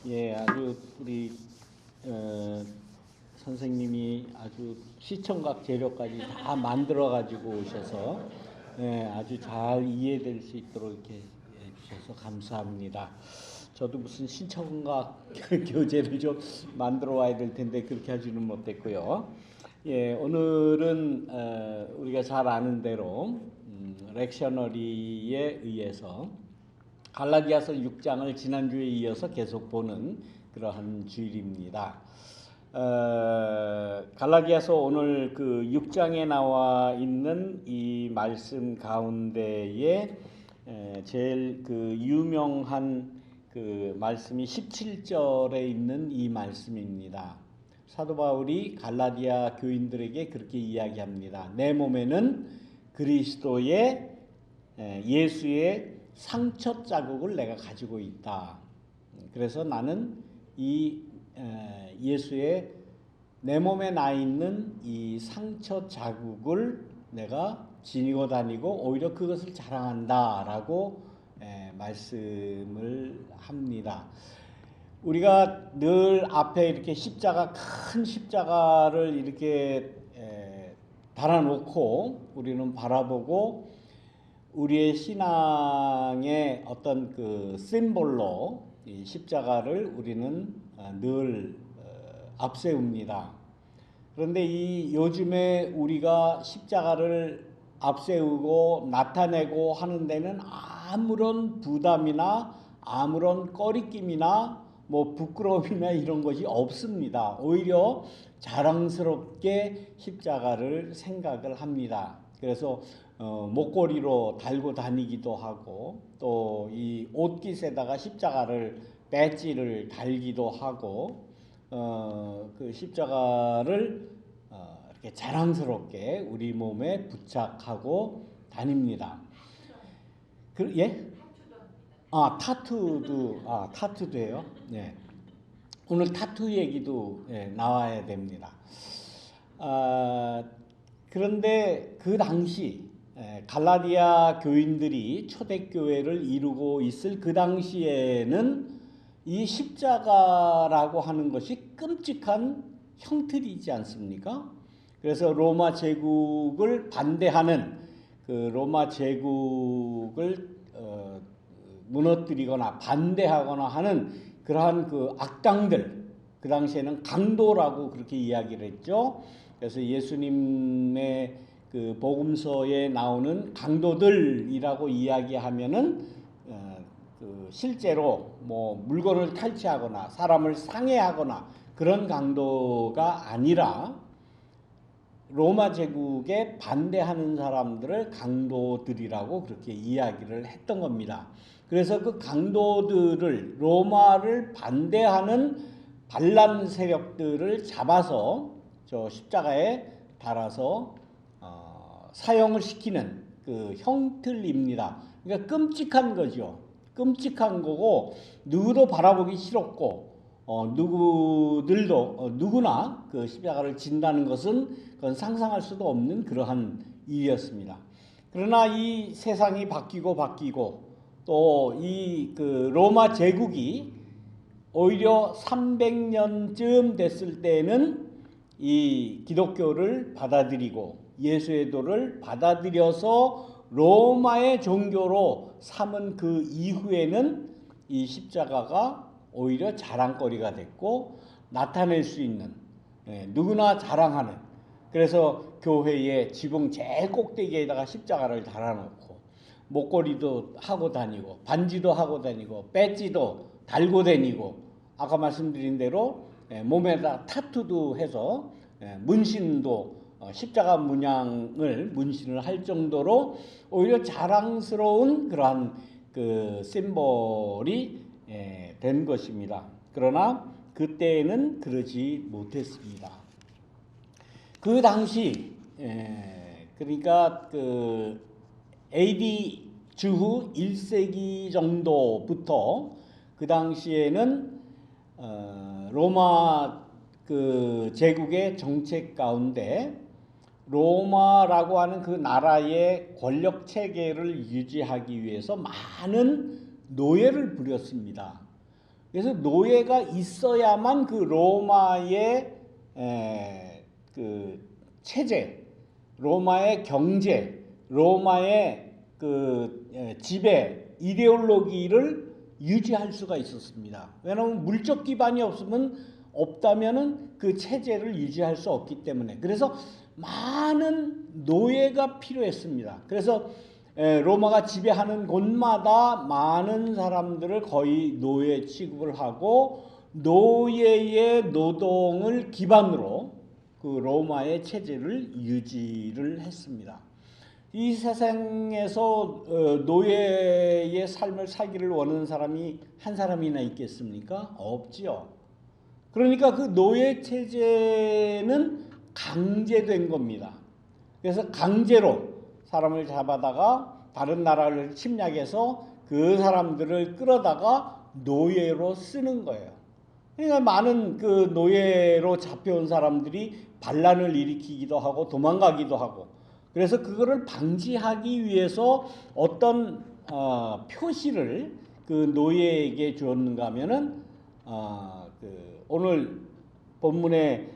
아주 우리 선생님이 아주 시청각 재료까지 다 만들어 가지고 오셔서 아주 잘 이해될 수 있도록 이렇게 해주셔서 감사합니다. 저도 무슨 신청각 교재를 좀 만들어 와야 될 텐데 그렇게 하지는 못했고요. 오늘은 우리가 잘 아는 대로 렉셔너리에 의해서 갈라디아서 6장을 지난주에 이어서 계속 보는 그러한 주일입니다. 갈라디아서 오늘 그 6장에 나와 있는 이 말씀 가운데에 제일 그 유명한 그 말씀이 17절에 있는 이 말씀입니다. 사도 바울이 갈라디아 교인들에게 그렇게 이야기합니다. 내 몸에는 그리스도의 예수의 상처 자국을 내가 가지고 있다. 그래서 나는 이 예수의 내 몸에 나 있는 이 상처 자국을 내가 지니고 다니고 오히려 그것을 자랑한다라고 말씀을 합니다. 우리가 늘 앞에 이렇게 십자가, 큰 십자가를 이렇게 달아놓고 우리는 바라보고 우리의 신앙의 어떤 그 심볼로 이 십자가를 우리는 늘 앞세웁니다. 그런데 이 요즘에 우리가 십자가를 앞세우고 나타내고 하는 데는 아무런 부담이나 아무런 꺼리낌이나 뭐 부끄러움이나 이런 것이 없습니다. 오히려 자랑스럽게 십자가를 생각을 합니다. 그래서 목걸이로 달고 다니기도 하고 또 이 옷깃에다가 십자가를 배지를 달기도 하고 그 십자가를 이렇게 자랑스럽게 우리 몸에 부착하고 다닙니다. 타투도 해요. 오늘 타투 얘기도 나와야 됩니다. 그런데 그 당시 갈라디아 교인들이 초대교회를 이루고 있을 그 당시에는 이 십자가라고 하는 것이 끔찍한 형틀이지 않습니까? 그래서 로마 제국을 반대하는 그 로마 제국을 무너뜨리거나 반대하거나 하는 그러한 그 악당들, 그 당시에는 강도라고 그렇게 이야기를 했죠. 그래서 예수님의 그 복음서에 나오는 강도들이라고 이야기하면은 그 실제로 뭐 물건을 탈취하거나 사람을 상해하거나 그런 강도가 아니라 로마 제국에 반대하는 사람들을 강도들이라고 그렇게 이야기를 했던 겁니다. 그래서 그 강도들을 로마를 반대하는 반란 세력들을 잡아서 저 십자가에 달아서 사형을 시키는 그 형틀입니다. 그러니까 끔찍한 거죠. 끔찍한 거고 누구도 바라보기 싫었고 누구나 그 십자가를 진다는 것은 그건 상상할 수도 없는 그러한 일이었습니다. 그러나 이 세상이 바뀌고 또 이 그 로마 제국이 오히려 300년쯤 됐을 때는 이 기독교를 받아들이고 예수의 도를 받아들여서 로마의 종교로 삼은 그 이후에는 이 십자가가 오히려 자랑거리가 됐고 나타낼 수 있는 누구나 자랑하는, 그래서 교회의 지붕 제일 꼭대기에다가 십자가를 달아놓고 목걸이도 하고 다니고 반지도 하고 다니고 배지도 달고 다니고 아까 말씀드린 대로 몸에다 타투도 해서 문신도 십자가 문양을 문신을 할 정도로 오히려 자랑스러운 그러한 그 심볼이 된 것입니다. 그러나 그때는 그러지 못했습니다. 그 당시 그러니까 그 AD 주후 1세기 정도부터 그 당시에는 로마 그 제국의 정책 가운데 로마라고 하는 그 나라의 권력 체계를 유지하기 위해서 많은 노예를 부렸습니다. 그래서 노예가 있어야만 그 로마의 그 체제, 로마의 경제, 로마의 그 지배, 이데올로기를 유지할 수가 있었습니다. 왜냐하면 물적 기반이 없다면은 그 체제를 유지할 수 없기 때문에. 그래서 많은 노예가 필요했습니다. 그래서 로마가 지배하는 곳마다 많은 사람들을 거의 노예 취급을 하고 노예의 노동을 기반으로 그 로마의 체제를 유지를 했습니다. 이 세상에서 노예의 삶을 살기를 원하는 사람이 한 사람이나 있겠습니까? 없지요. 그러니까 그 노예 체제는 강제된 겁니다. 그래서 강제로 사람을 잡아다가 다른 나라를 침략해서 그 사람들을 끌어다가 노예로 쓰는 거예요. 그러니까 많은 그 노예로 잡혀온 사람들이 반란을 일으키기도 하고 도망가기도 하고, 그래서 그거를 방지하기 위해서 어떤 표시를 그 노예에게 주었는가 하면은 오늘 본문에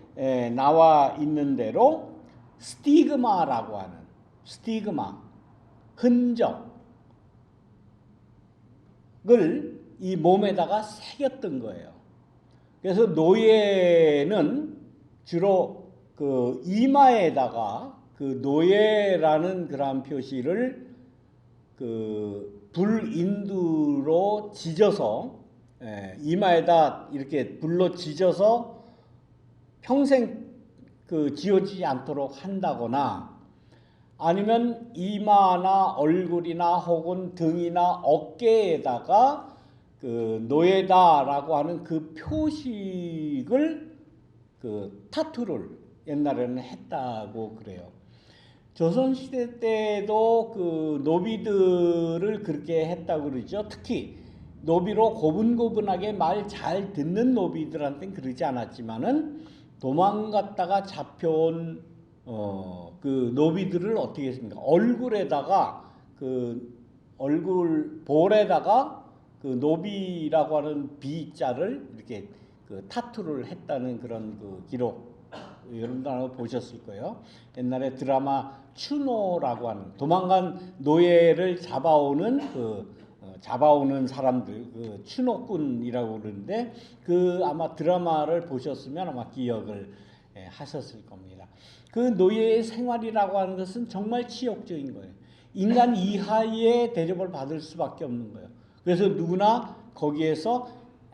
나와 있는 대로 스티그마라고 하는 스티그마, 흔적을 이 몸에다가 새겼던 거예요. 그래서 노예는 주로 그 이마에다가 그 노예라는 그런 표시를 그 불인두로 지져서 이마에다 이렇게 불로 지져서 평생 그 지워지지 않도록 한다거나, 아니면 이마나 얼굴이나 혹은 등이나 어깨에다가 그 노예다라고 하는 그 표식을 그 타투를 옛날에는 했다고 그래요. 조선시대 때도 그 노비들을 그렇게 했다고 그러죠. 특히 노비로 고분고분하게 말 잘 듣는 노비들한테는 그러지 않았지만은 도망갔다가 잡혀온 그 노비들을 어떻게 했습니까? 얼굴에다가 그 얼굴 볼에다가 그 노비라고 하는 B자를 이렇게 그 타투를 했다는 그런 그 기록, 여러분도 아마 보셨을 거예요. 옛날에 드라마 추노라고 하는 도망간 노예를 잡아오는 잡아오는 사람들, 그 추노꾼이라고 그러는데, 그 아마 드라마를 보셨으면 아마 기억을 하셨을 겁니다. 그 노예의 생활이라고 하는 것은 정말 치욕적인 거예요. 인간 이하의 대접을 받을 수밖에 없는 거예요. 그래서 누구나 거기에서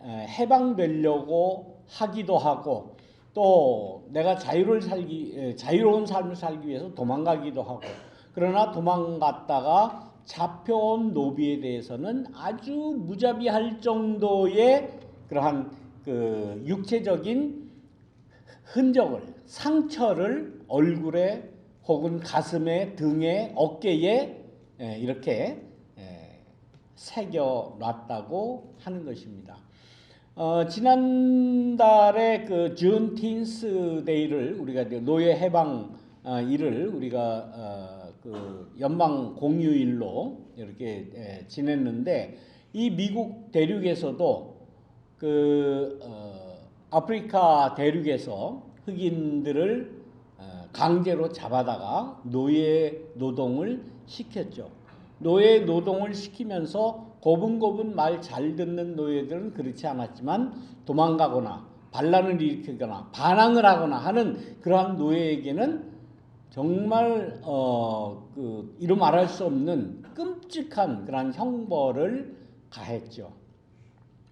해방되려고 하기도 하고, 또 내가 자유로운 삶을 살기 위해서 도망가기도 하고, 그러나 도망갔다가 잡혀온 노비에 대해서는 아주 무자비할 정도의 그러한 그 육체적인 흔적을, 상처를 얼굴에 혹은 가슴에, 등에, 어깨에 이렇게 새겨 놨다고 하는 것입니다. 지난달에 그 준틴스 데이를 우리가 노예 해방 일을 우리가 그 연방 공휴일로 이렇게 지냈는데, 이 미국 대륙에서도 그 아프리카 대륙에서 흑인들을 강제로 잡아다가 노예 노동을 시켰죠. 노예 노동을 시키면서 고분고분 말 잘 듣는 노예들은 그렇지 않았지만 도망가거나 반란을 일으키거나 반항을 하거나 하는 그러한 노예에게는 정말 이루 말할 수 없는 끔찍한 그런 형벌을 가했죠.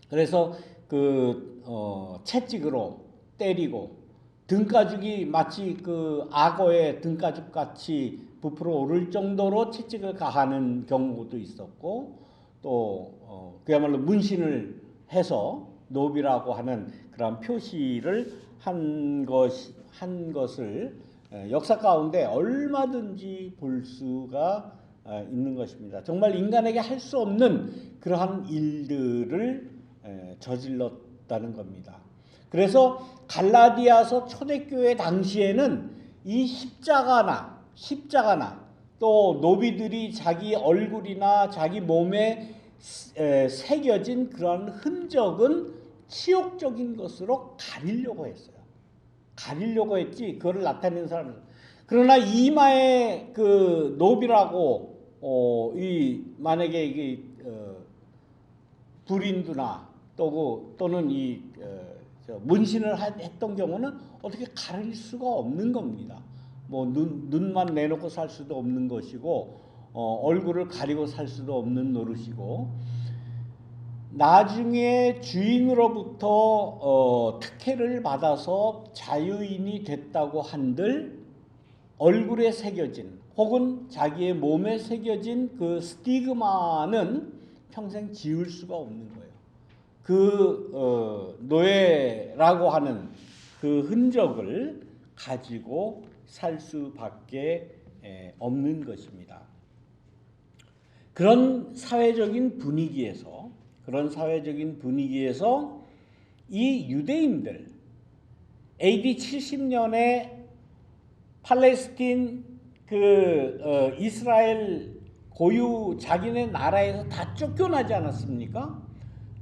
그래서 채찍으로 때리고, 등가죽이 마치 그 악어의 등가죽 같이 부풀어 오를 정도로 채찍을 가하는 경우도 있었고, 또 그야말로 문신을 해서 노비라고 하는 그런 표시를 한 것을 역사 가운데 얼마든지 볼 수가 있는 것입니다. 정말 인간에게 할 수 없는 그러한 일들을 저질렀다는 겁니다. 그래서 갈라디아서 초대교회 당시에는 이 십자가나 또 노비들이 자기 얼굴이나 자기 몸에 새겨진 그런 흔적은 치욕적인 것으로 가리려고 했어요. 가리려고 했지 그거를 나타내는 사람은. 그러나 이마에 그 노비라고 이 만약에 이게 불인두나 또는 이 문신을 했던 경우는 어떻게 가릴 수가 없는 겁니다. 뭐 눈만 내놓고 살 수도 없는 것이고 얼굴을 가리고 살 수도 없는 노릇이고, 나중에 주인으로부터 특혜를 받아서 자유인이 됐다고 한들 얼굴에 새겨진 혹은 자기의 몸에 새겨진 그 스티그마는 평생 지울 수가 없는 거예요. 그 노예라고 하는 그 흔적을 가지고 살 수밖에 없는 것입니다. 그런 사회적인 분위기에서 이 유대인들 AD 70년에 팔레스틴 이스라엘 고유 자기네 나라에서 다 쫓겨나지 않았습니까?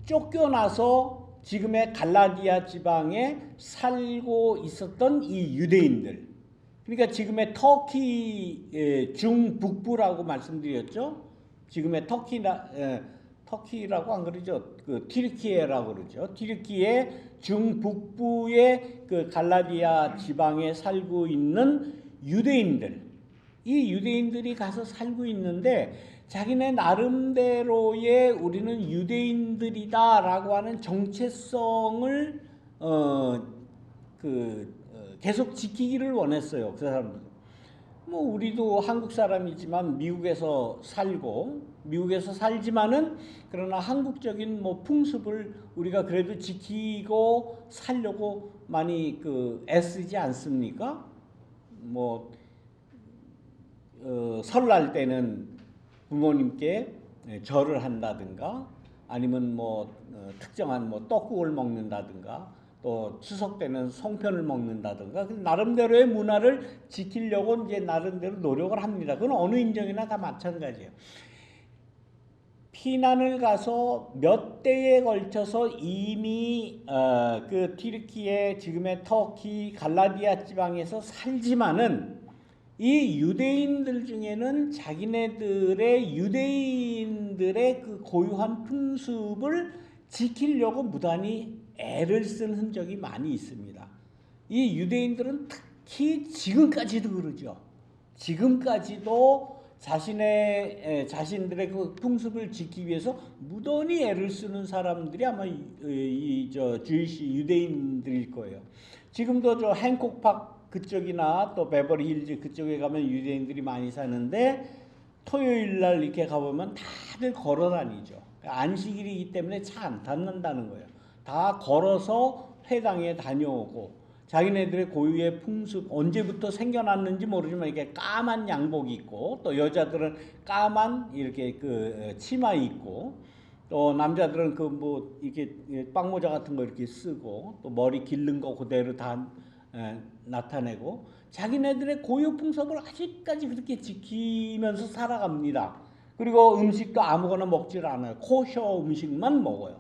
쫓겨나서 지금의 갈라디아 지방에 살고 있었던 이 유대인들, 그러니까 지금의 터키 중북부라고 말씀드렸죠. 지금의 터키라고 안 그러죠. 그 튀르키예라고 그러죠. 튀르키예 중북부의 그 갈라디아 지방에 살고 있는 유대인들, 이 유대인들이 가서 살고 있는데 자기네 나름대로의 우리는 유대인들이다라고 하는 정체성을 계속 지키기를 원했어요. 그 사람들. 뭐 우리도 한국 사람이지만 미국에서 살지만은 그러나 한국적인 뭐 풍습을 우리가 그래도 지키고 살려고 많이 애쓰지 않습니까? 뭐 설날 때는 부모님께 절을 한다든가, 아니면 뭐 특정한 뭐 떡국을 먹는다든가, 또 추석 때는 송편을 먹는다든가, 나름대로의 문화를 지키려고 이제 나름대로 노력을 합니다. 그건 어느 인종이나 다 마찬가지예요. 피난을 가서 몇 대에 걸쳐서 이미 그 튀르키예 지금의 터키 갈라디아 지방에서 살지만은 이 유대인들 중에는 자기네들의 유대인들의 그 고유한 풍습을 지키려고 무단히 애를 쓴 흔적이 많이 있습니다. 이 유대인들은 특히 지금까지도 그러죠. 지금까지도 자신들의 그 풍습을 지키기 위해서 무던히 애를 쓰는 사람들이 아마 주이시 유대인들일 거예요. 지금도 저 행콕팍 그쪽이나 또 베버리 힐즈 그쪽에 가면 유대인들이 많이 사는데 토요일 날 이렇게 가보면 다들 걸어 다니죠. 안식일이기 때문에 차 안 탔는다는 거예요. 다 걸어서 회당에 다녀오고, 자기네들의 고유의 풍습, 언제부터 생겨났는지 모르지만 이렇게 까만 양복 입고, 또 여자들은 까만 이렇게 치마 입고, 또 남자들은 뭐 이렇게 빵모자 같은 거 이렇게 쓰고, 또 머리 기른 거 그대로 다 나타내고, 자기네들의 고유 풍습을 아직까지 그렇게 지키면서 살아갑니다. 그리고 음식도 아무거나 먹질 않아요. 코셔 음식만 먹어요.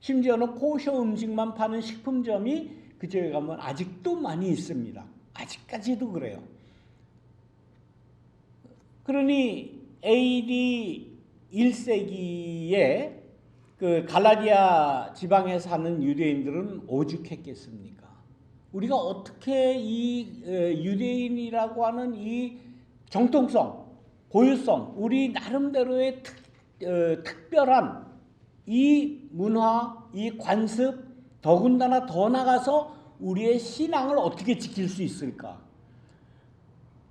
심지어는 코셔 음식만 파는 식품점이 그쪽에 가면 아직도 많이 있습니다. 아직까지도 그래요. 그러니 AD 1세기에 그 갈라디아 지방에 사는 유대인들은 오죽했겠습니까? 우리가 어떻게 이 유대인이라고 하는 이 정통성, 고유성, 우리 나름대로의 특별한 이 문화, 이 관습, 더군다나 더 나가서 우리의 신앙을 어떻게 지킬 수 있을까?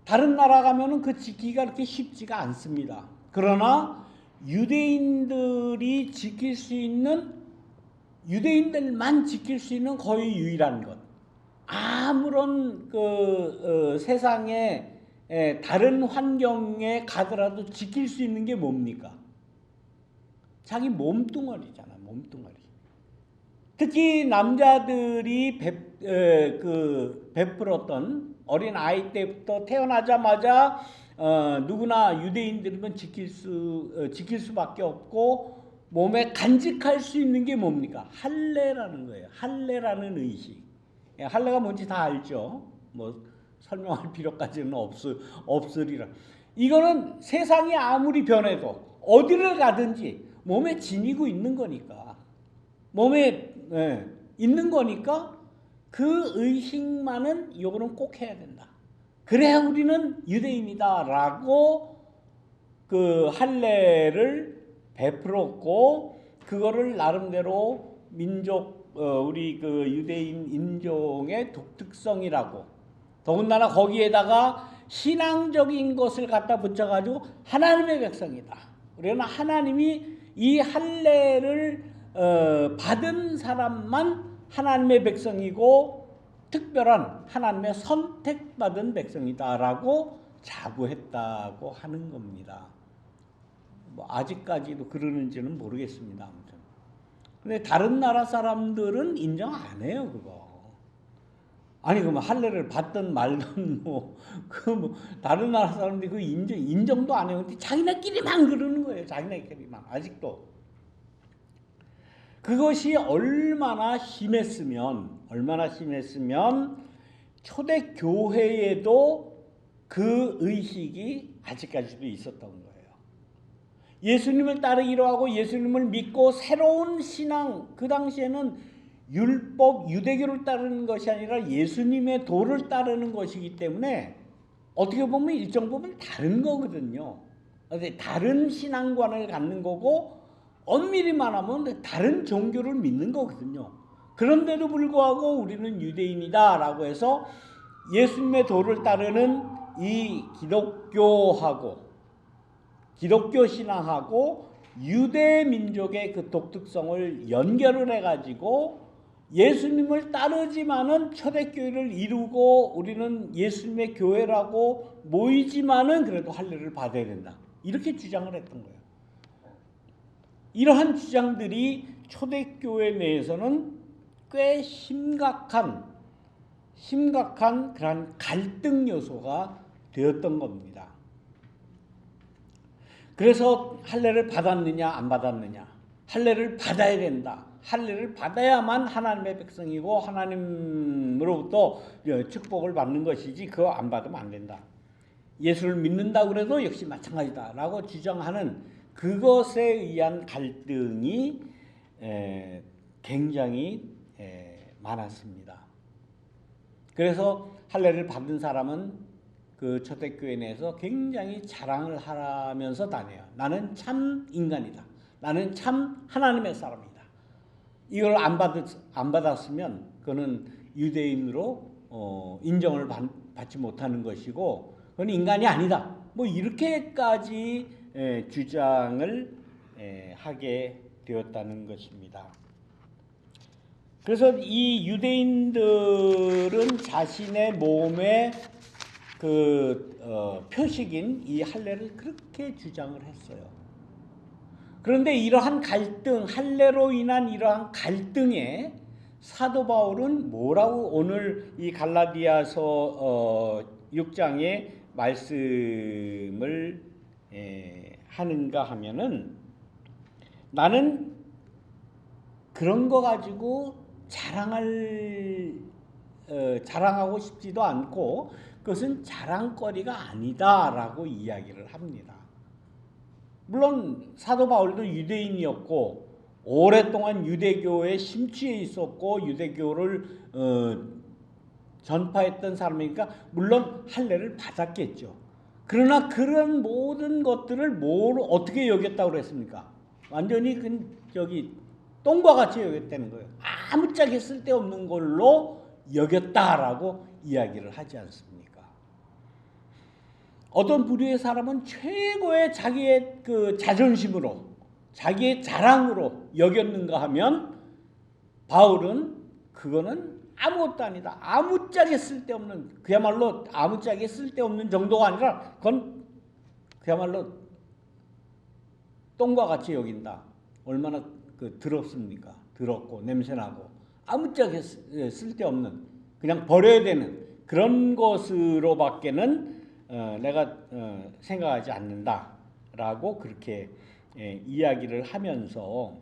다른 나라 가면은 그 지키기가 그렇게 쉽지가 않습니다. 그러나 유대인들만 지킬 수 있는 거의 유일한 것. 아무런 세상의 다른 환경에 가더라도 지킬 수 있는 게 뭡니까? 자기 몸뚱아리잖아, 몸뚱아리. 특히 남자들이 베풀었던 어린 아이 때부터 태어나자마자 누구나 유대인들은 지킬 수밖에 없고, 몸에 간직할 수 있는 게 뭡니까? 할례라는 거예요. 할례라는 의식. 할례가 뭔지 다 알죠. 뭐 설명할 필요까지는 없으리라. 이거는 세상이 아무리 변해도 어디를 가든지 몸에 지니고 있는 거니까, 몸에 있는 거니까 그 의식만은 이거는 꼭 해야 된다. 그래야 우리는 유대인이다라고 그 할례를 베풀었고, 그거를 나름대로 민족 우리 그 유대인 인종의 독특성이라고, 더군다나 거기에다가 신앙적인 것을 갖다 붙여가지고 하나님의 백성이다. 우리는 하나님이 이 할례를 받은 사람만 하나님의 백성이고 특별한 하나님의 선택받은 백성이다라고 자부했다고 하는 겁니다. 뭐 아직까지도 그러는지는 모르겠습니다. 아무튼. 근데 다른 나라 사람들은 인정 안 해요, 그거. 아니, 그럼 할례를 받든 말든 뭐 다른 나라 사람들이 그 인정도 안 해요. 근데 자기네끼리만 그러는 거예요. 자기네끼리만. 아직도. 그것이 얼마나 심했으면 초대 교회에도 그 의식이 아직까지도 있었던 거예요. 예수님을 따르기로 하고 예수님을 믿고 새로운 신앙, 그 당시에는 율법, 유대교를 따르는 것이 아니라 예수님의 도를 따르는 것이기 때문에 어떻게 보면 일정 부분 다른 거거든요. 다른 신앙관을 갖는 거고 엄밀히 말하면 다른 종교를 믿는 거거든요. 그런데도 불구하고 우리는 유대인이다라고 해서 예수님의 도를 따르는 이 기독교 신앙하고 유대 민족의 그 독특성을 연결을 해가지고 예수님을 따르지만은 초대교회를 이루고 우리는 예수님의 교회라고 모이지만은 그래도 할례를 받아야 된다. 이렇게 주장을 했던 거예요. 이러한 주장들이 초대교회 내에서는 꽤 심각한 그런 갈등 요소가 되었던 겁니다. 그래서 할례를 받았느냐 안 받았느냐, 할례를 받아야 된다. 할례를 받아야만 하나님의 백성이고 하나님으로부터 축복을 받는 것이지 그거 안 받으면 안 된다. 예수를 믿는다고 그래도 역시 마찬가지다라고 주장하는 그것에 의한 갈등이 굉장히 많았습니다. 그래서 할례를 받은 사람은 그 초대교회 내에서 굉장히 자랑을 하면서 다녀요. 나는 참 인간이다. 나는 참 하나님의 사람이다. 이걸 안 받았으면 그는 유대인으로 인정을 받지 못하는 것이고 그건 인간이 아니다. 뭐 이렇게까지 주장을 하게 되었다는 것입니다. 그래서 이 유대인들은 자신의 몸의 그 표식인 이 할례를 그렇게 주장을 했어요. 그런데 이러한 갈등, 할례로 인한 이러한 갈등에 사도 바울은 뭐라고 오늘 이 갈라디아서 6장의 말씀을 하는가 하면은, 나는 그런 거 가지고 자랑하고 싶지도 않고 그것은 자랑거리가 아니다라고 이야기를 합니다. 물론 사도 바울도 유대인이었고 오랫동안 유대교에 심취해 있었고 유대교를 전파했던 사람이니까 물론 할례를 받았겠죠. 그러나 그런 모든 것들을 어떻게 여겼다고 그랬습니까? 완전히 똥과 같이 여겼다는 거예요. 아무짝에 쓸데없는 걸로 여겼다라고 이야기를 하지 않습니까? 어떤 부류의 사람은 최고의 자기의 그 자존심으로, 자기의 자랑으로 여겼는가 하면 바울은 그거는 아무것도 아니다. 아무짝에 쓸데없는, 그야말로 아무짝에 쓸데없는 정도가 아니라 그건 그야말로 똥과 같이 여긴다. 얼마나 더럽습니까? 더럽고 냄새나고 아무짝에 쓸데없는, 그냥 버려야 되는 그런 것으로밖에는 내가 생각하지 않는다라고 그렇게 이야기를 하면서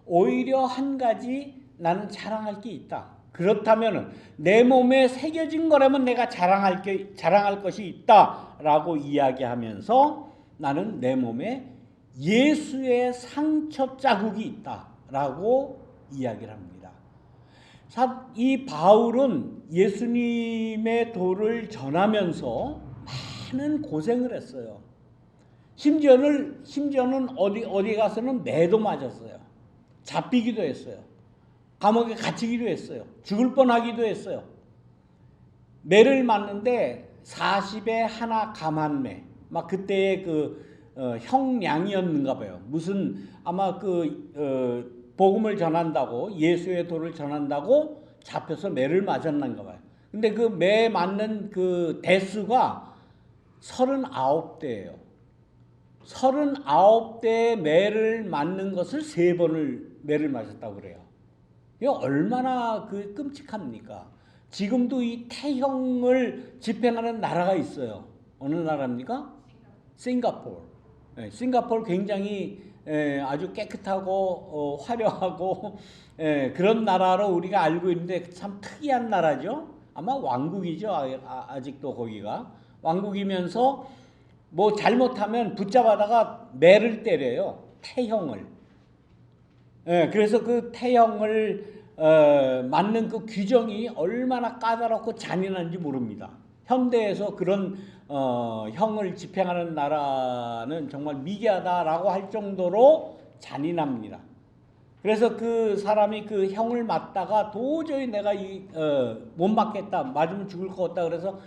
오히려 한 가지 나는 자랑할 게 있다. 그렇다면 내 몸에 새겨진 거라면 내가 자랑할 것이 있다라고 이야기하면서 나는 내 몸에 예수의 상처 자국이 있다라고 이야기를 합니다. 이 바울은 예수님의 도를 전하면서 많은 고생을 했어요. 심지어는 어디 가서는 매도 맞았어요. 잡히기도 했어요. 감옥에 갇히기도 했어요. 죽을 뻔하기도 했어요. 매를 맞는데 40에 하나 감한매. 막 그때의 형량이었는가 봐요. 무슨 아마 복음을 전한다고, 예수의 도를 전한다고 잡혀서 매를 맞았는가 봐요. 근데 그 매 맞는 그 대수가 39대예요. 39대의 매를 맞는 것을 3번을 매를 맞았다고 그래요. 이거 얼마나 끔찍합니까? 지금도 이 태형을 집행하는 나라가 있어요. 어느 나라입니까? 싱가포르. 싱가포르 굉장히 아주 깨끗하고 화려하고 그런 나라로 우리가 알고 있는데 참 특이한 나라죠. 아마 왕국이죠. 아직도 거기가 왕국이면서 뭐 잘못하면 붙잡아다가 매를 때려요. 태형을. 그래서 그 태형을 맞는 그 규정이 얼마나 까다롭고 잔인한지 모릅니다. 현대에서 그런 형을 집행하는 나라는 정말 미개하다라고 할 정도로 잔인합니다. 그래서 그 사람이 그 형을 맞다가 도저히 내가 못 맞겠다, 맞으면 죽을 것 같다, 그래서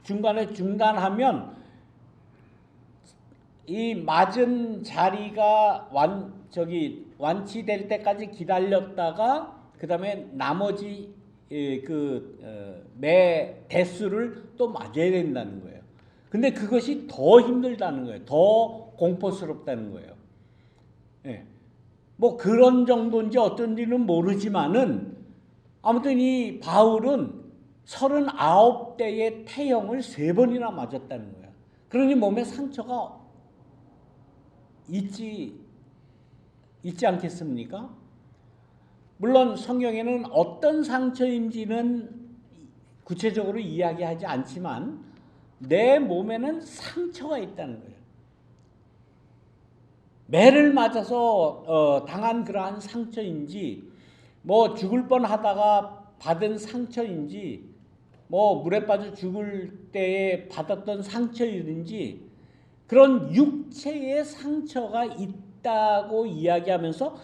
중간에 중단하면 이 맞은 자리가 완치될 때까지 기다렸다가 그 다음에 나머지 매 대수를 또 맞아야 된다는 거예요. 근데 그것이 더 힘들다는 거예요. 더 공포스럽다는 거예요. 뭐 그런 정도인지 어떤지는 모르지만은 아무튼 이 바울은 39대의 태형을 3번이나 맞았다는 거예요. 그러니 몸에 상처가 있지 않겠습니까? 물론 성경에는 어떤 상처인지는 구체적으로 이야기하지 않지만 내 몸에는 상처가 있다는 거예요. 매를 맞아서 당한 그러한 상처인지, 뭐 죽을 뻔하다가 받은 상처인지, 뭐 물에 빠져 죽을 때에 받았던 상처이든지 그런 육체의 상처가 있다고 이야기하면서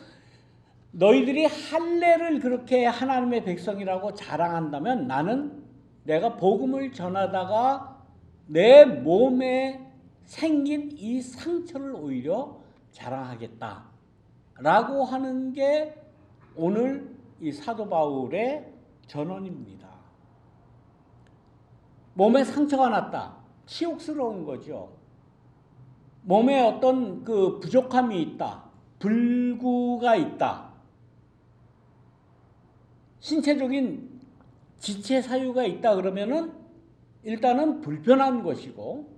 너희들이 할례를 그렇게 하나님의 백성이라고 자랑한다면 나는 내가 복음을 전하다가 내 몸에 생긴 이 상처를 오히려 자랑하겠다 라고 하는 게 오늘 이 사도 바울의 전언입니다. 몸에 상처가 났다. 치욕스러운 거죠. 몸에 어떤 그 부족함이 있다. 불구가 있다. 신체적인 지체 사유가 있다 그러면은 일단은 불편한 것이고,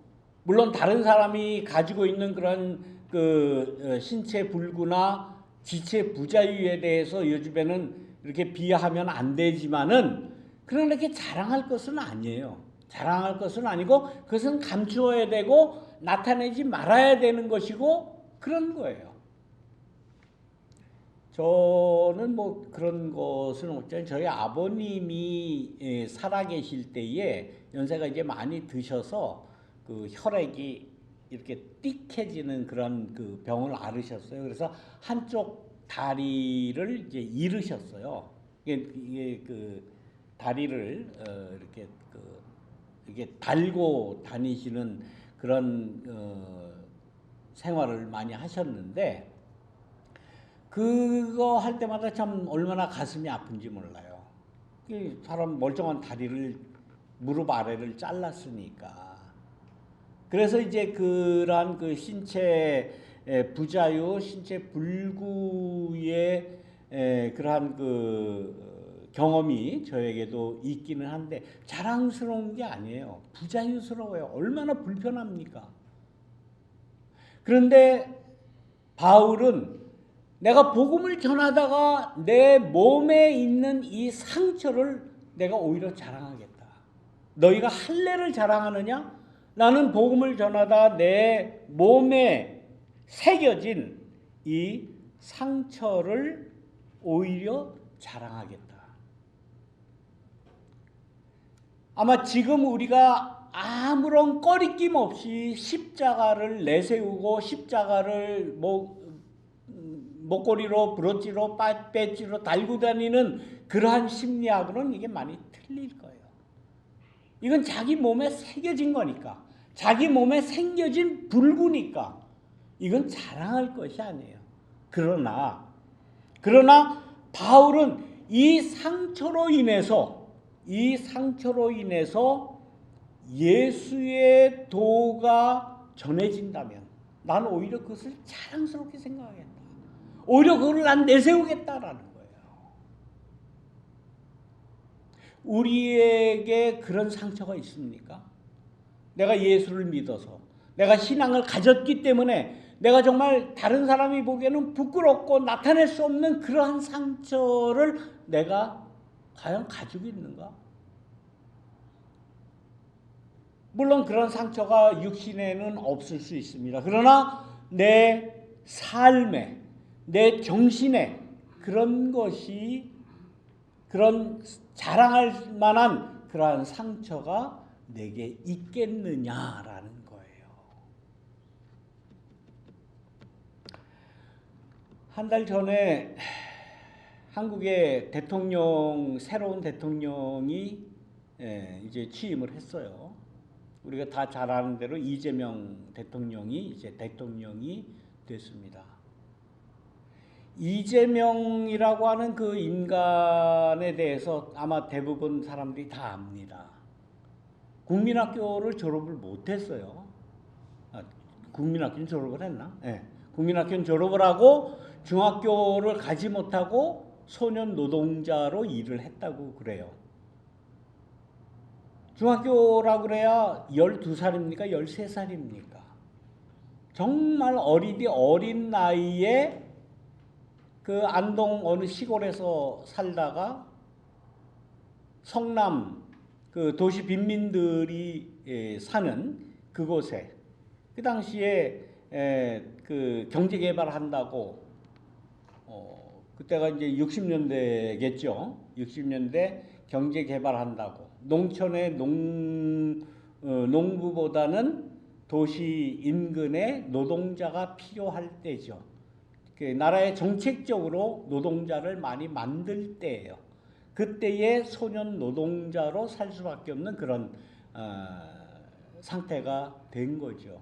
물론 다른 사람이 가지고 있는 그런 신체 불구나 지체 부자유에 대해서 요즘에는 이렇게 비하하면 안 되지만은 그러나 이렇게 자랑할 것은 아니에요. 자랑할 것은 아니고 그것은 감추어야 되고 나타내지 말아야 되는 것이고 그런 거예요. 저는 뭐 그런 것은 없잖아요. 저희 아버님이 살아계실 때에 연세가 이제 많이 드셔서 그 혈액이 이렇게 띡해지는 그런 그 병을 앓으셨어요. 그래서 한쪽 다리를 이제 잃으셨어요. 이게 그 다리를 이렇게 달고 다니시는 그런 생활을 많이 하셨는데 그거 할 때마다 참 얼마나 가슴이 아픈지 몰라요. 사람 멀쩡한 다리를 무릎 아래를 잘랐으니까. 그래서 이제 그러한 그 신체 부자유, 신체 불구의 그러한 그 경험이 저에게도 있기는 한데 자랑스러운 게 아니에요. 부자유스러워요. 얼마나 불편합니까? 그런데 바울은 내가 복음을 전하다가 내 몸에 있는 이 상처를 내가 오히려 자랑하겠다. 너희가 할례를 자랑하느냐? 나는 복음을 전하다 내 몸에 새겨진 이 상처를 오히려 자랑하겠다. 아마 지금 우리가 아무런 꺼리낌 없이 십자가를 내세우고 십자가를 목걸이로 브로치로 배지로 달고 다니는 그러한 심리하고는 이게 많이 틀릴 거예요. 이건 자기 몸에 새겨진 거니까, 자기 몸에 생겨진 불구니까 이건 자랑할 것이 아니에요. 그러나 바울은 이 상처로 인해서 예수의 도가 전해진다면 나는 오히려 그것을 자랑스럽게 생각하겠다. 오히려 그걸 난 내세우겠다라는 거예요. 우리에게 그런 상처가 있습니까? 내가 예수를 믿어서 내가 신앙을 가졌기 때문에 내가 정말 다른 사람이 보기에는 부끄럽고 나타낼 수 없는 그러한 상처를 내가 과연 가지고 있는가? 물론 그런 상처가 육신에는 없을 수 있습니다. 그러나 내 삶에, 내 정신에 그런 것이, 그런 자랑할 만한 그러한 상처가 내게 있겠느냐라는 거예요. 한 달 전에 한국의 새로운 대통령이 이제 취임을 했어요. 우리가 다 잘 아는 대로 이재명 대통령이 이제 대통령이 됐습니다. 이재명이라고 하는 그 인간에 대해서 아마 대부분 사람들이 다 압니다. 국민학교를 졸업을 못했어요. 국민학교는 졸업을 했나? 네. 국민학교는 졸업을 하고 중학교를 가지 못하고 소년 노동자로 일을 했다고 그래요. 중학교라고 그래야 12살입니까? 13살입니까? 정말 어린 나이에 그 안동 어느 시골에서 살다가 성남 그 도시 빈민들이 사는 그곳에 그 당시에 그 경제 개발한다고 그때가 이제 60년대겠죠. 60년대 경제 개발한다고 농촌의 농부보다는 도시 인근에 노동자가 필요할 때죠. 그 나라의 정책적으로 노동자를 많이 만들 때예요. 그때의 소년 노동자로 살 수밖에 없는 그런 상태가 된 거죠.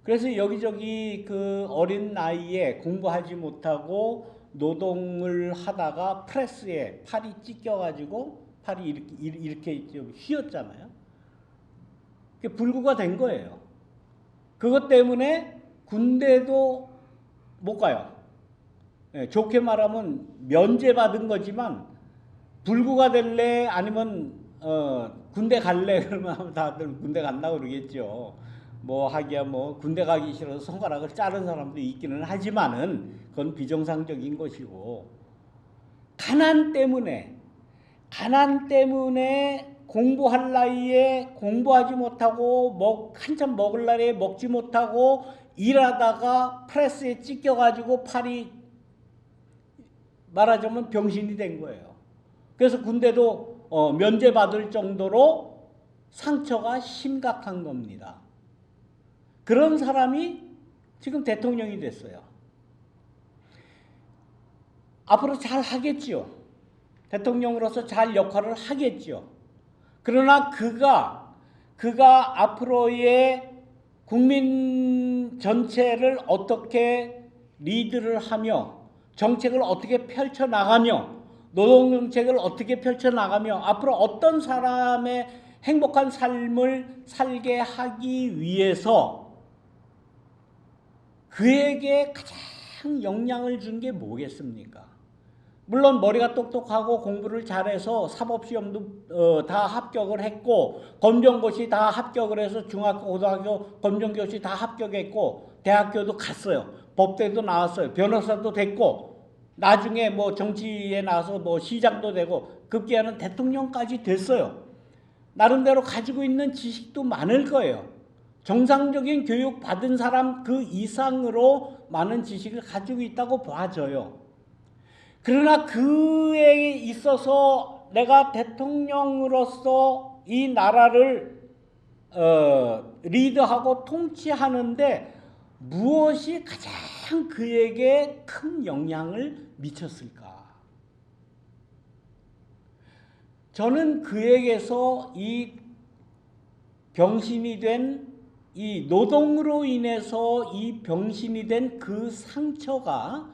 그래서 여기저기 그 어린 나이에 공부하지 못하고 노동을 하다가 프레스에 팔이 찢겨가지고 팔이 이렇게 좀 휘었잖아요. 그게 불구가 된 거예요. 그것 때문에 군대도 못 가요. 좋게 말하면 면제받은 거지만 불구가 될래 아니면 군대 갈래 그러면 다들 군대 간다고 그러겠죠. 뭐 하기야 뭐 군대 가기 싫어서 손가락을 자른 사람도 있기는 하지만은 그건 비정상적인 것이고 가난 때문에 공부할 나이에 공부하지 못하고 한참 먹을 나이에 먹지 못하고 일하다가 프레스에 찢겨가지고 팔이 말하자면 병신이 된 거예요. 그래서 군대도 면제받을 정도로 상처가 심각한 겁니다. 그런 사람이 지금 대통령이 됐어요. 앞으로 잘 하겠지요. 대통령으로서 잘 역할을 하겠지요. 그러나 그가 앞으로의 국민 전체를 어떻게 리드를 하며 정책을 어떻게 펼쳐나가며 노동정책을 어떻게 펼쳐나가며 앞으로 어떤 사람의 행복한 삶을 살게 하기 위해서 그에게 가장 영향을 준 게 뭐겠습니까? 물론 머리가 똑똑하고 공부를 잘해서 사법시험도 다 합격을 했고 검정고시 다 합격을 해서 중학교, 고등학교 검정고시 다 합격했고 대학교도 갔어요. 법대도 나왔어요. 변호사도 됐고 나중에 뭐 정치에 나와서 뭐 시장도 되고 급기야는 대통령까지 됐어요. 나름대로 가지고 있는 지식도 많을 거예요. 정상적인 교육 받은 사람 그 이상으로 많은 지식을 가지고 있다고 봐져요. 그러나 그에 있어서 내가 대통령으로서 이 나라를 리드하고 통치하는데 무엇이 가장 그에게 큰 영향을 미쳤을까? 저는 그에게서 이 병신이 된 이 노동으로 인해서 이 병신이 된 그 상처가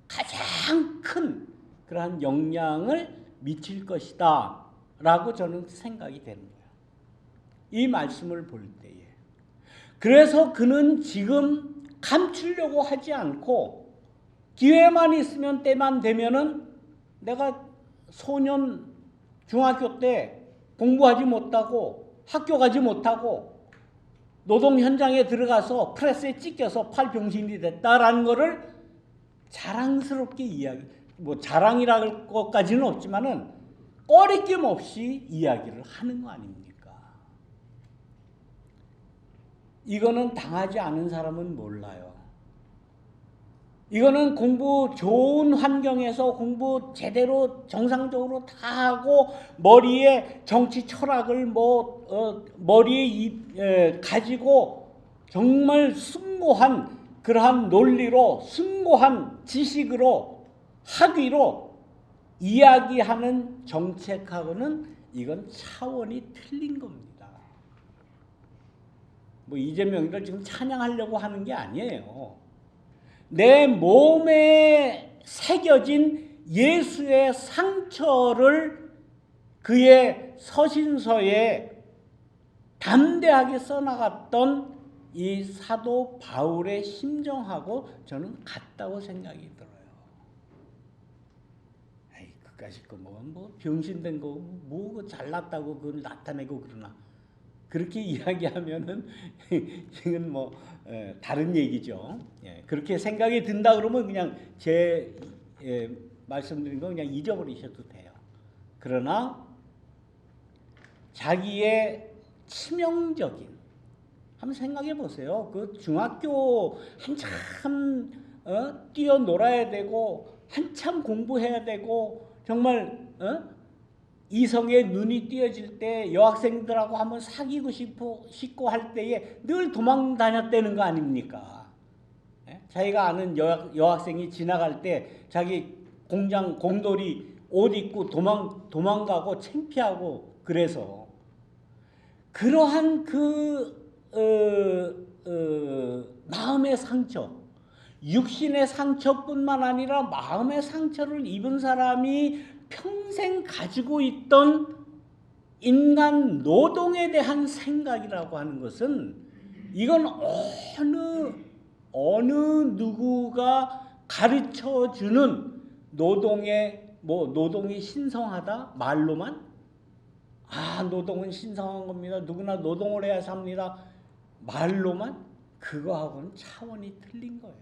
가장 큰 그러한 영향을 미칠 것이다 라고 저는 생각이 되는 거예요. 이 말씀을 볼 때에. 그래서 그는 지금 감추려고 하지 않고 기회만 있으면 때만 되면은 내가 소년 중학교 때 공부하지 못하고 학교 가지 못하고 노동 현장에 들어가서 프레스에 찢겨서 팔병신이 됐다라는 거를 자랑스럽게 뭐 자랑이랄 것까지는 없지만은 꺼리낌 없이 이야기를 하는 거 아닙니까? 이거는 당하지 않은 사람은 몰라요. 이거는 공부 좋은 환경에서 공부 제대로 정상적으로 다 하고 머리에 정치 철학을 머리에 가지고 정말 숭고한 그러한 논리로 숭고한 지식으로 학위로 이야기하는 정책하고는 이건 차원이 틀린 겁니다. 뭐 이재명이를 지금 찬양하려고 하는 게 아니에요. 내 몸에 새겨진 예수의 상처를 그의 서신서에 담대하게 써나갔던 이 사도 바울의 심정하고 저는 같다고 생각이 들어요. 에이, 그까짓 거 뭐 병신된 거 뭐 잘났다고 그걸 나타내고 그러나 그렇게 이야기하면은 이건 뭐 다른 얘기죠. 예, 그렇게 생각이 든다 그러면 그냥 제 말씀드린 거 그냥 잊어버리셔도 돼요. 그러나 자기의 치명적인 한번 생각해 보세요. 그 중학교 한참 뛰어놀아야 되고 한참 공부해야 되고 정말 이성의 눈이 띄어질 때 여학생들하고 한번 사귀고 싶고 할 때에 늘 도망 다녔다는 거 아닙니까? 자기가 아는 여학생이 지나갈 때 자기 공장 공돌이 옷 입고 도망가고 창피하고 그래서 그러한 그 마음의 상처, 육신의 상처뿐만 아니라 마음의 상처를 입은 사람이 평생 가지고 있던 인간 노동에 대한 생각이라고 하는 것은 이건 어느 누구가 가르쳐주는 노동이 신성하다 말로만 노동은 신성한 겁니다. 누구나 노동을 해야 삽니다. 말로만 그거하고는 차원이 틀린 거예요.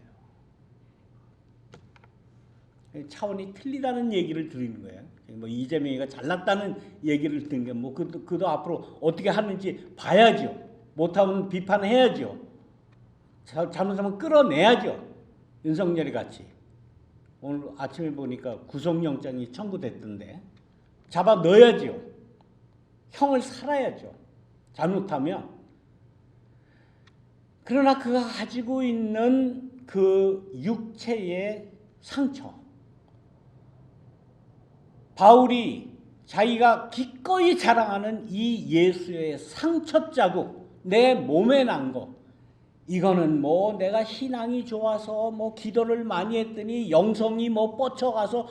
차원이 틀리다는 얘기를 드리는 거예요. 뭐 이재명이가 잘났다는 얘기를 듣는 게 뭐 그도 앞으로 어떻게 하는지 봐야죠. 못하면 비판해야죠. 잘못하면 끌어내야죠. 윤석열이 같이. 오늘 아침에 보니까 구속영장이 청구됐던데 잡아 넣어야죠. 형을 살아야죠. 잘못하면. 그러나 그가 가지고 있는 그 육체의 상처, 바울이 자기가 기꺼이 자랑하는 이 예수의 상처 자국, 내 몸에 난 거, 이거는 뭐 내가 신앙이 좋아서 뭐 기도를 많이 했더니 영성이 뭐 뻗쳐가서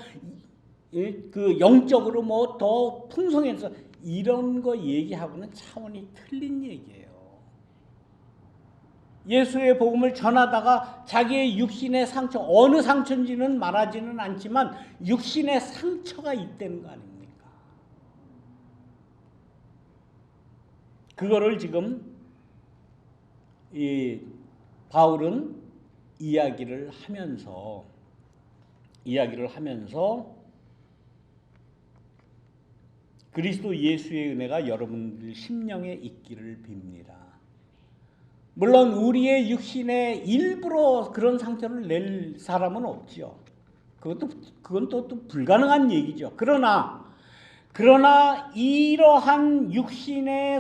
그 영적으로 뭐 더 풍성해서 이런 거 얘기하고는 차원이 틀린 얘기예요. 예수의 복음을 전하다가 자기의 육신의 상처, 어느 상처인지는 말하지는 않지만 육신의 상처가 있다는 거 아닙니까? 그거를 지금 이 바울은 이야기를 하면서 그리스도 예수의 은혜가 여러분들 심령에 있기를 빕니다. 물론 우리의 육신에 일부러 그런 상처를 낼 사람은 없죠. 그건 또 불가능한 얘기죠. 그러나 이러한 육신의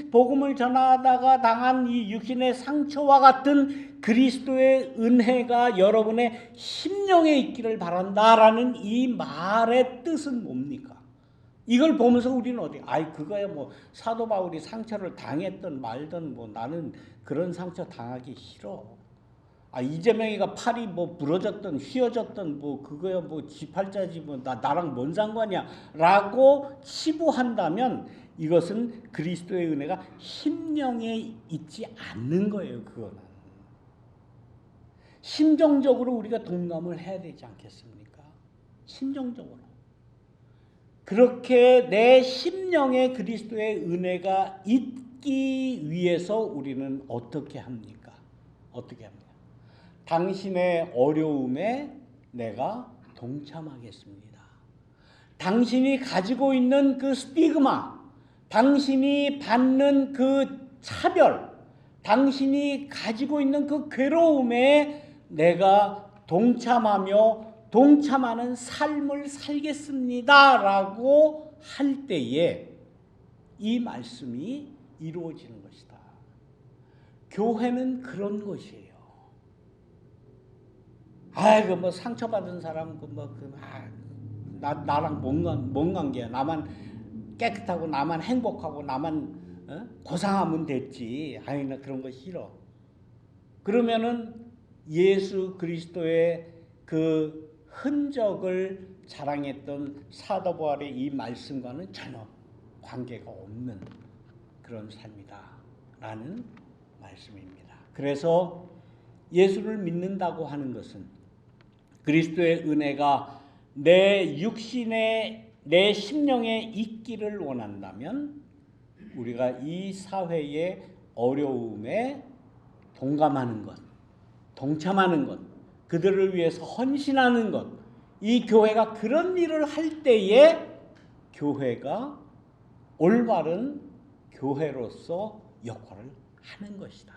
복음을 전하다가 당한 이 육신의 상처와 같은 그리스도의 은혜가 여러분의 심령에 있기를 바란다라는 이 말의 뜻은 뭡니까? 이걸 보면서 우리는 그거야 뭐 사도 바울이 상처를 당했든 말든 뭐 나는 그런 상처 당하기 싫어. 이재명이가 팔이 뭐 부러졌든 휘어졌든 뭐 그거야 뭐 지팔자지 뭐 나랑 뭔 상관이야라고 치부한다면 이것은 그리스도의 은혜가 심령에 있지 않는 거예요. 그거는 심정적으로 우리가 동감을 해야 되지 않겠습니까? 심정적으로. 그렇게 내 심령에 그리스도의 은혜가 있기 위해서 우리는 어떻게 합니까? 당신의 어려움에 내가 동참하겠습니다. 당신이 가지고 있는 그 스티그마, 당신이 받는 그 차별, 당신이 가지고 있는 그 괴로움에 내가 동참하는 삶을 살겠습니다라고 할 때에 이 말씀이 이루어지는 것이다. 교회는 그런 것이에요. 뭐 상처받은 사람 나랑 뭔 관계야? 나만 깨끗하고 나만 행복하고 나만 고상하면 됐지. 나 그런 거 싫어. 그러면은 예수 그리스도의 그 흔적을 자랑했던 사도 바울의 이 말씀과는 전혀 관계가 없는 그런 삶이다라는 말씀입니다. 그래서 예수를 믿는다고 하는 것은 그리스도의 은혜가 내 육신에 내 심령에 있기를 원한다면 우리가 이 사회의 어려움에 동감하는 것, 동참하는 것, 그들을 위해서 헌신하는 것, 이 교회가 그런 일을 할 때에 교회가 올바른 교회로서 역할을 하는 것이다.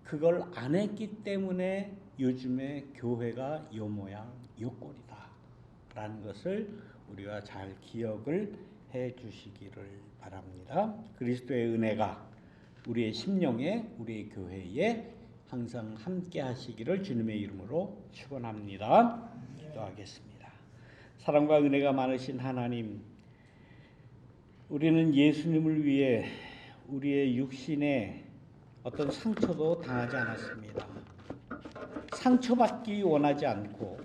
그걸 안 했기 때문에 요즘에 교회가 요 모양 요 꼴이다 라는 것을 우리가 잘 기억을 해 주시기를 바랍니다. 그리스도의 은혜가 우리의 심령에 우리의 교회에 항상 함께 하시기를 주님의 이름으로 축원합니다. 기도하겠습니다. 사랑과 은혜가 많으신 하나님, 우리는 예수님을 위해 우리의 육신에 어떤 상처도 당하지 않았습니다. 상처받기 원하지 않고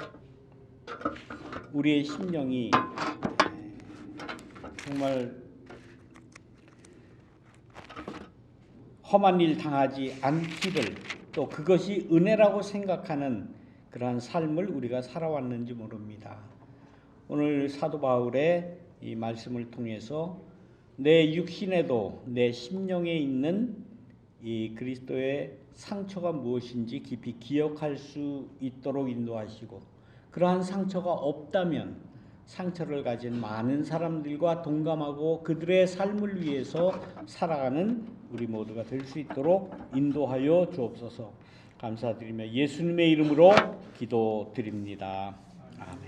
우리의 심령이 정말 험한 일 당하지 않기를, 또 그것이 은혜라고 생각하는 그러한 삶을 우리가 살아왔는지 모릅니다. 오늘 사도 바울의 이 말씀을 통해서 내 육신에도 내 심령에 있는 이 그리스도의 상처가 무엇인지 깊이 기억할 수 있도록 인도하시고, 그러한 상처가 없다면 상처를 가진 많은 사람들과 동감하고 그들의 삶을 위해서 살아가는 우리 모두가 될 수 있도록 인도하여 주옵소서. 감사드리며 예수님의 이름으로 기도드립니다. 아멘.